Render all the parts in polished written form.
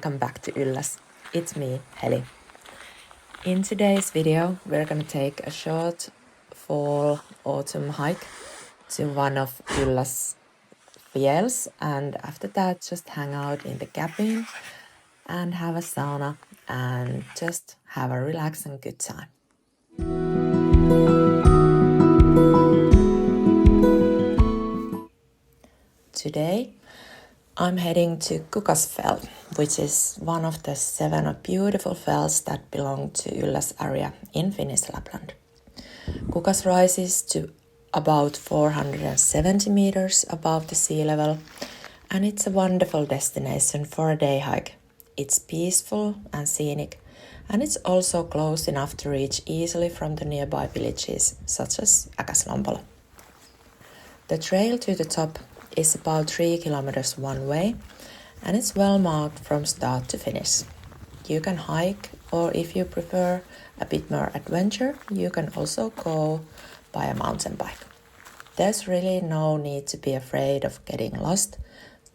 welcome back to Ylläs. It's me, Heli. In today's video, we're gonna take a short fall-autumn hike to one of Ylläs fjälls, and after that just hang out in the cabin and have a sauna and just have a relaxed and good time. Today I'm heading to Kukas Fell, which is one of the 7 beautiful fells that belong to Ylläs area in Finnish Lapland. Kukas rises to about 470 meters above the sea level, and it's a wonderful destination for a day hike. It's peaceful and scenic, and it's also close enough to reach easily from the nearby villages such as Äkäslompolo. The trail to the top is about 3 kilometers one way, and it's well marked from start to finish. You can hike, or if you prefer a bit more adventure, you can also go by a mountain bike. There's really no need to be afraid of getting lost.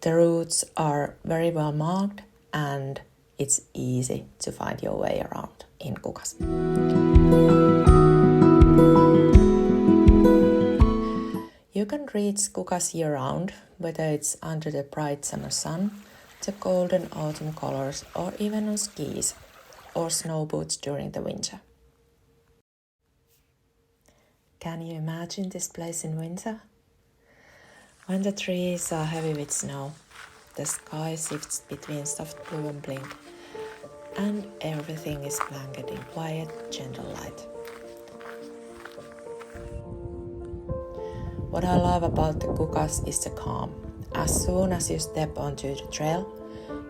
The routes are very well marked, and it's easy to find your way around in Kukas. You can reach Kukas year-round, whether it's under the bright summer sun, the golden autumn colors, or even on skis or snow boots during the winter. Can you imagine this place in winter? When the trees are heavy with snow, the sky shifts between soft blue and blink, and everything is blanketed in quiet, gentle light. What I love about the Kukas is the calm. As soon as you step onto the trail,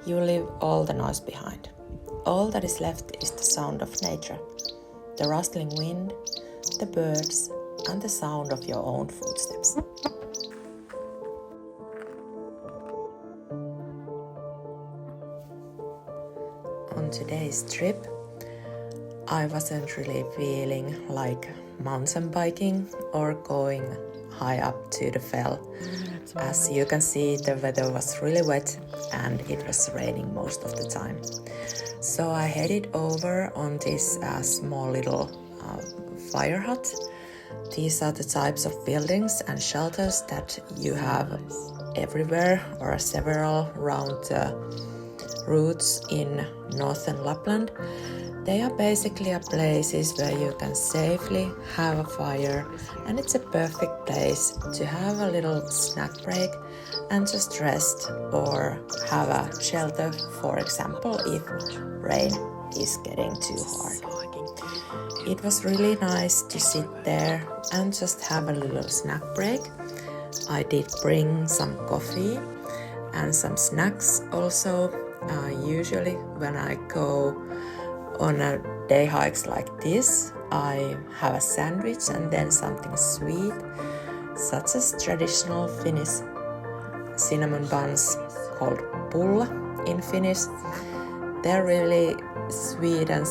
you leave all the noise behind. All that is left is the sound of nature, the rustling wind, the birds, and the sound of your own footsteps. On today's trip, I wasn't really feeling like mountain biking or going high up to the fell. As you can see, the weather was really wet and it was raining most of the time. So I headed over on this small little fire hut. These are the types of buildings and shelters that you have everywhere or several around the routes in northern Lapland. They are basically places where you can safely have a fire, and it's a perfect place to have a little snack break and just rest or have a shelter, for example, if rain is getting too hard. It was really nice to sit there and just have a little snack break. I did bring some coffee and some snacks also. Usually when I go on a day hikes like this, I have a sandwich and then something sweet, such as traditional Finnish cinnamon buns called pulla in Finnish. They're really sweet and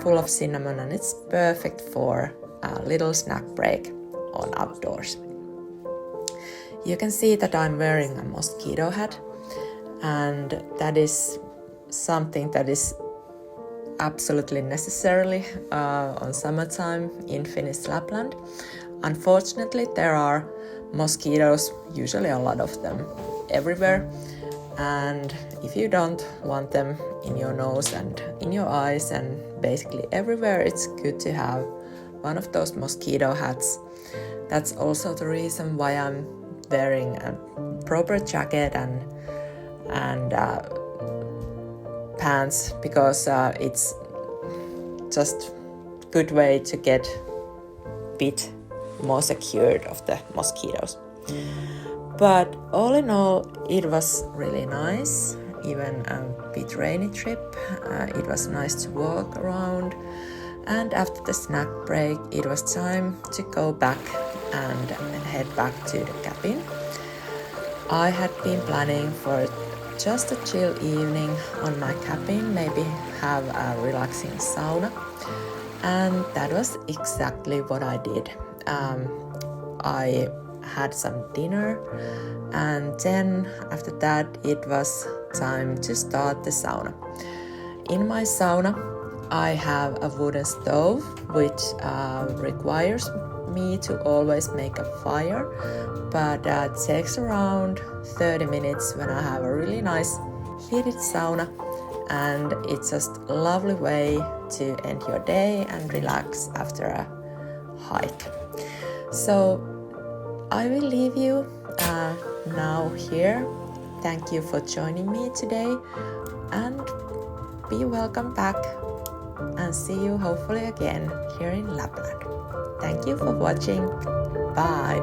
full of cinnamon, and it's perfect for a little snack break on outdoors. You can see that I'm wearing a mosquito hat, and that is something that is absolutely necessarily on summertime in Finnish Lapland. Unfortunately, there are mosquitoes, usually a lot of them, everywhere, and if you don't want them in your nose and in your eyes and basically everywhere, it's good to have one of those mosquito hats. That's also the reason why I'm wearing a proper jacket and pants, because it's just good way to get a bit more secured of the mosquitoes. But all in all, it was really nice, even a bit rainy trip. It was nice to walk around, and after the snack break, it was time to go back and head back to the cabin. I had been planning for just a chill evening on my cabin, maybe have a relaxing sauna, and that was exactly what I did. I had some dinner, and then after that it was time to start the sauna. In my sauna, I have a wooden stove which requires me to always make a fire, but takes around 30 minutes when I have a really nice heated sauna, and it's just a lovely way to end your day and relax after a hike. So I will leave you now here. Thank you for joining me today, and be welcome back, and see you hopefully again here in Lapland. Thank you for watching. Bye.